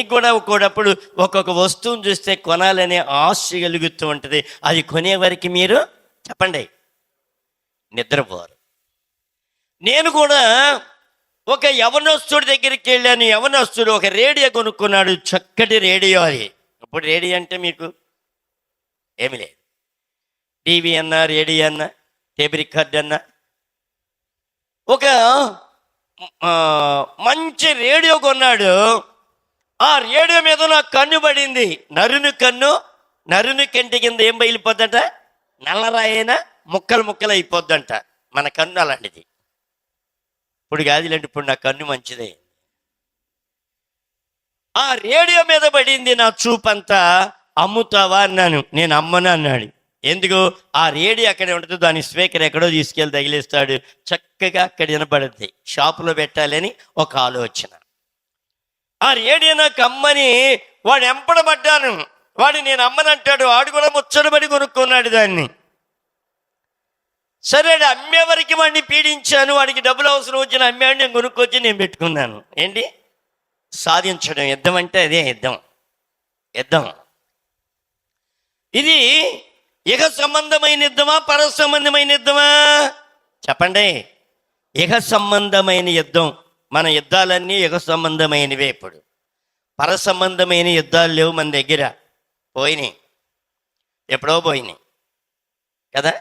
మీకు కూడా ఒక్కొక్కప్పుడు ఒక్కొక్క వస్తువును చూస్తే కొనాలనే ఆశ కలుగుతూ ఉంటుంది. అది కొనేవారికి మీరు చెప్పండి నిద్రపోరు. నేను కూడా ఒక యవనస్తుడి దగ్గరికి వెళ్ళాను. యవనస్తుడు ఒక రేడియో కొనుక్కున్నాడు, చక్కటి రేడియో. అది ఇప్పుడు రేడియో అంటే మీకు ఏమి లేదు. టీవీ అన్నా, రేడియో అన్నా, టేప్ రికార్డ్ అన్నా, ఒక మంచి రేడియో కొన్నాడు. ఆ రేడియో మీద నాకు కన్ను పడింది. నరుని కంటి కింద ఏం బయలిపోద్దట, నల్లరాయైనా ముక్కలు ముక్కలు అయిపోద్దంట. మన కన్ను అలాంటిది. ఇప్పుడు కాదులేండి, ఇప్పుడు నా కన్ను మంచిదే. ఆ రేడియో మీద పడింది నా చూపంతా. అమ్ముతావా అన్నాను. నేను అమ్మను అన్నాడు. ఎందుకు? ఆ రేడియో అక్కడే ఉంటుంది, దాని స్పీకర్ ఎక్కడో తీసుకెళ్ళి తగిలిస్తాడు, చక్కగా అక్కడ వినపడుద్ది. షాపులో పెట్టాలని ఒక ఆలోచన. ఆ రేడియో నాకు అమ్మని వాడు ఎంపడబడ్డాను. వాడు నేను అమ్మనంటాడు. వాడు కూడా ముచ్చటబడి కొనుక్కున్నాడు దాన్ని. సరే అమ్మేవరికి వాడిని పీడించాను. వాడికి డబ్బులు అవసరం వచ్చిన అమ్మేవాడిని నేను కొనుక్కొచ్చి నేను పెట్టుకున్నాను. ఏంటి సాధించడం? యుద్ధం అంటే అదే యుద్ధం. ఇది ఇహ సంబంధమైన యుద్ధమా, పర సంబంధమైన యుద్ధమా? చెప్పండి. ఇహ సంబంధమైన యుద్ధం. మన యుద్ధాలన్నీ ఇహ సంబంధమైనవే. ఇప్పుడు పర సంబంధమైన యుద్ధాలు లేవు మన దగ్గర. పోయినాయి, ఎప్పుడో పోయినాయి కదా.